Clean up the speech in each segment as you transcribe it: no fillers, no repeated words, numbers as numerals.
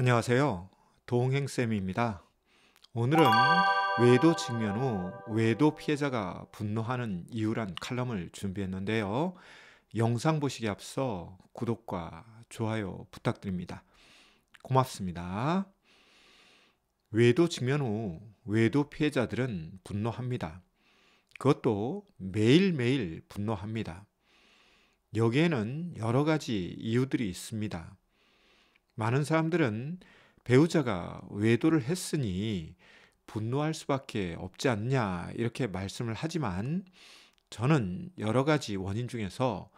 안녕하세요. 도홍행쌤입니다. 오늘은 외도 직면 후 외도 피해자가 분노하는 이유란 칼럼을 준비했는데요. 영상 보시기 앞서 구독과 좋아요 부탁드립니다. 고맙습니다. 외도 직면 후 외도 피해자들은 분노합니다. 그것도 매일매일 분노합니다. 여기에는 여러 가지 이유들이 있습니다. 많은 사람들은 배우자가 외도를 했으니 분노할 수밖에 없지 않냐 이렇게 말씀을 하지만 저는 여러 가지 원인 중에서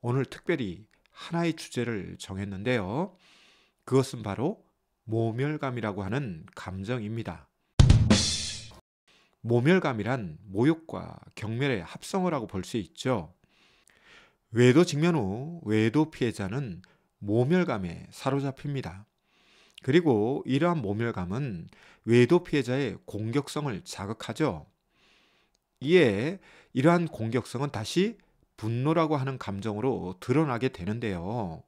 오늘 특별히 하나의 주제를 정했는데요. 그것은 바로 모멸감이라고 하는 감정입니다. 모멸감이란 모욕과 경멸의 합성어라고 볼 수 있죠. 외도 직면 후 외도 피해자는 모멸감에 사로잡힙니다. 그리고 이러한 모멸감은 외도 피해자의 공격성을 자극하죠. 이에 이러한 공격성은 다시 분노라고 하는 감정으로 드러나게 되는데요.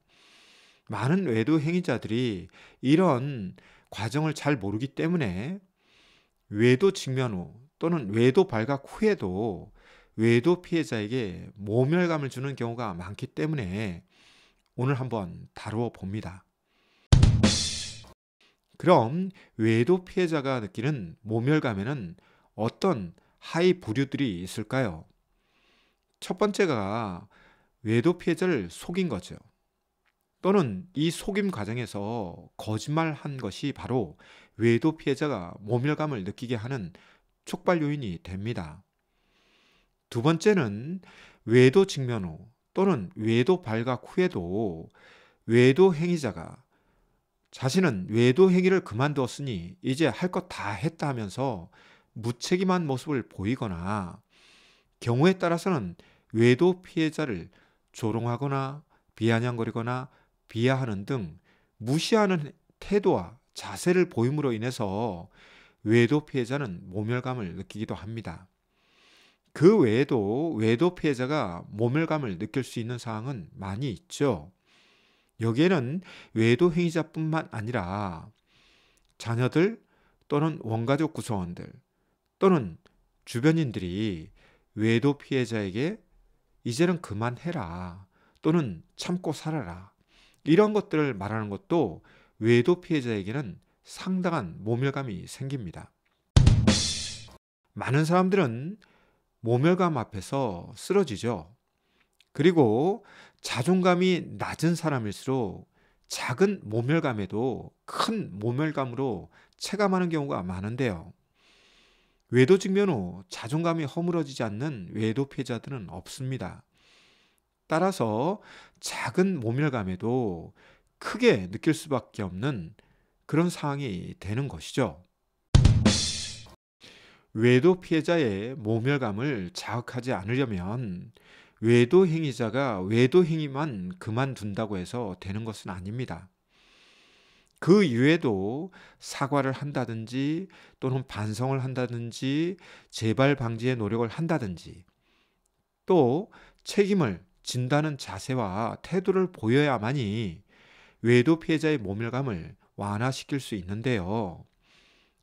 많은 외도 행위자들이 이런 과정을 잘 모르기 때문에 외도 직면 후 또는 외도 발각 후에도 외도 피해자에게 모멸감을 주는 경우가 많기 때문에 오늘 한번 다루어 봅니다. 그럼 외도 피해자가 느끼는 모멸감에는 어떤 하위 부류들이 있을까요? 첫 번째가 외도 피해자를 속인 거죠. 또는 이 속임 과정에서 거짓말한 것이 바로 외도 피해자가 모멸감을 느끼게 하는 촉발 요인이 됩니다. 두 번째는 외도 직면 후 또는 외도 발각 후에도 외도 행위자가 자신은 외도 행위를 그만두었으니 이제 할 것 다 했다 하면서 무책임한 모습을 보이거나 경우에 따라서는 외도 피해자를 조롱하거나 비아냥거리거나 비하하는 등 무시하는 태도와 자세를 보임으로 인해서 외도 피해자는 모멸감을 느끼기도 합니다. 그 외에도 외도 피해자가 모멸감을 느낄 수 있는 상황은 많이 있죠. 여기에는 외도 행위자뿐만 아니라 자녀들 또는 원가족 구성원들 또는 주변인들이 외도 피해자에게 이제는 그만해라 또는 참고 살아라 이런 것들을 말하는 것도 외도 피해자에게는 상당한 모멸감이 생깁니다. 많은 사람들은 모멸감 앞에서 쓰러지죠. 그리고 자존감이 낮은 사람일수록 작은 모멸감에도 큰 모멸감으로 체감하는 경우가 많은데요. 외도 직면 후 자존감이 허물어지지 않는 외도 피해자들은 없습니다. 따라서 작은 모멸감에도 크게 느낄 수밖에 없는 그런 상황이 되는 것이죠. 외도 피해자의 모멸감을 자극하지 않으려면 외도 행위자가 외도 행위만 그만둔다고 해서 되는 것은 아닙니다. 그 이외에도 사과를 한다든지 또는 반성을 한다든지 재발 방지의 노력을 한다든지 또 책임을 진다는 자세와 태도를 보여야만이 외도 피해자의 모멸감을 완화시킬 수 있는데요.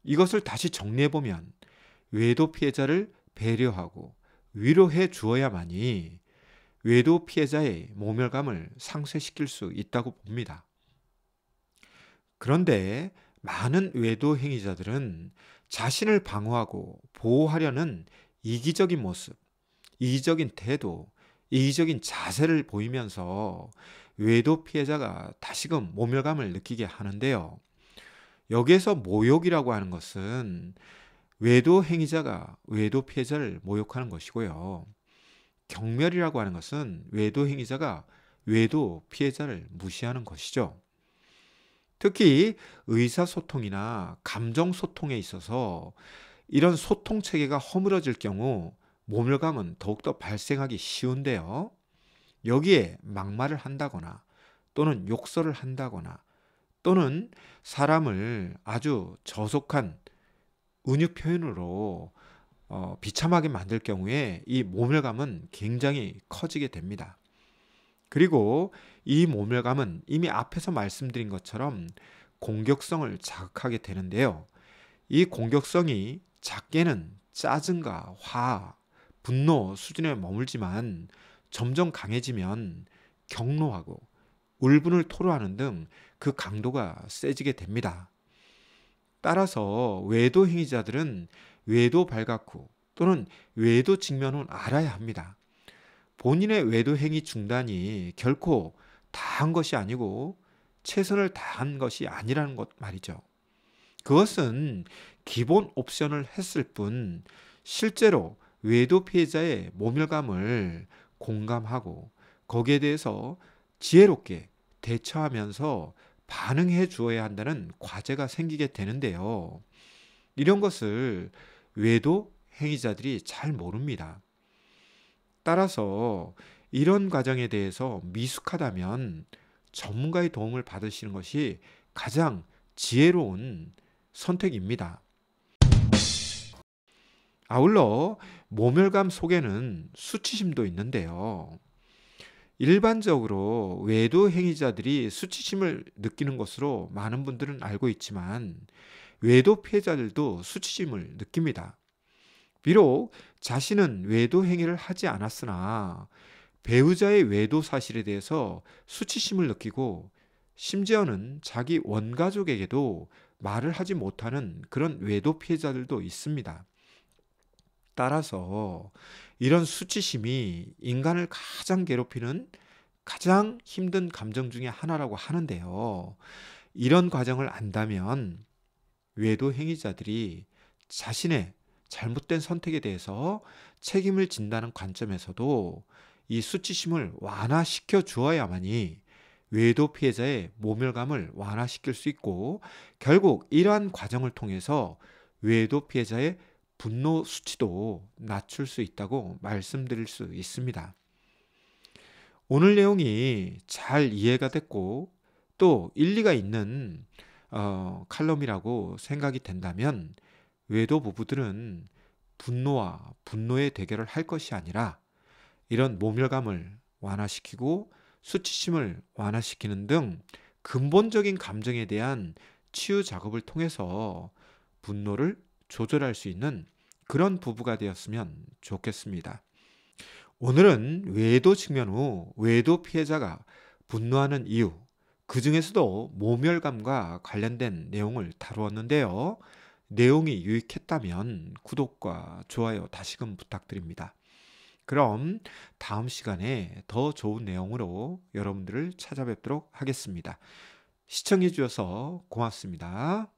이것을 다시 정리해보면 외도 피해자를 배려하고 위로해 주어야만이 외도 피해자의 모멸감을 상쇄시킬 수 있다고 봅니다. 그런데 많은 외도 행위자들은 자신을 방어하고 보호하려는 이기적인 모습, 이기적인 태도, 이기적인 자세를 보이면서 외도 피해자가 다시금 모멸감을 느끼게 하는데요. 여기에서 모욕이라고 하는 것은 외도 행위자가 외도 피해자를 모욕하는 것이고요. 경멸이라고 하는 것은 외도 행위자가 외도 피해자를 무시하는 것이죠. 특히 의사소통이나 감정소통에 있어서 이런 소통 체계가 허물어질 경우 모멸감은 더욱더 발생하기 쉬운데요. 여기에 막말을 한다거나 또는 욕설을 한다거나 또는 사람을 아주 저속한 은유 표현으로 비참하게 만들 경우에 이 모멸감은 굉장히 커지게 됩니다. 그리고 이 모멸감은 이미 앞에서 말씀드린 것처럼 공격성을 자극하게 되는데요. 이 공격성이 작게는 짜증과 화, 분노 수준에 머물지만 점점 강해지면 격노하고 울분을 토로하는 등 그 강도가 세지게 됩니다. 따라서 외도 행위자들은 외도 발각 후 또는 외도 직면 후는 알아야 합니다. 본인의 외도 행위 중단이 결코 다한 것이 아니고 최선을 다한 것이 아니라는 것 말이죠. 그것은 기본 옵션을 했을 뿐 실제로 외도 피해자의 모멸감을 공감하고 거기에 대해서 지혜롭게 대처하면서 반응해 주어야 한다는 과제가 생기게 되는데요. 이런 것을 외도 행위자들이 잘 모릅니다. 따라서 이런 과정에 대해서 미숙하다면 전문가의 도움을 받으시는 것이 가장 지혜로운 선택입니다. 아울러 모멸감 속에는 수치심도 있는데요. 일반적으로 외도 행위자들이 수치심을 느끼는 것으로 많은 분들은 알고 있지만 외도 피해자들도 수치심을 느낍니다. 비록 자신은 외도 행위를 하지 않았으나 배우자의 외도 사실에 대해서 수치심을 느끼고 심지어는 자기 원가족에게도 말을 하지 못하는 그런 외도 피해자들도 있습니다. 따라서 이런 수치심이 인간을 가장 괴롭히는 가장 힘든 감정 중에 하나라고 하는데요. 이런 과정을 안다면 외도 행위자들이 자신의 잘못된 선택에 대해서 책임을 진다는 관점에서도 이 수치심을 완화시켜 주어야만이 외도 피해자의 모멸감을 완화시킬 수 있고 결국 이러한 과정을 통해서 외도 피해자의 분노 수치도 낮출 수 있다고 말씀드릴 수 있습니다. 오늘 내용이 잘 이해가 됐고 또 일리가 있는 칼럼이라고 생각이 된다면 외도 부부들은 분노와 분노의 대결을 할 것이 아니라 이런 모멸감을 완화시키고 수치심을 완화시키는 등 근본적인 감정에 대한 치유 작업을 통해서 분노를 조절할 수 있는 그런 부부가 되었으면 좋겠습니다. 오늘은 외도 측면 후 외도 피해자가 분노하는 이유, 그 중에서도 모멸감과 관련된 내용을 다루었는데요. 내용이 유익했다면 구독과 좋아요 다시금 부탁드립니다. 그럼 다음 시간에 더 좋은 내용으로 여러분들을 찾아뵙도록 하겠습니다. 시청해 주셔서 고맙습니다.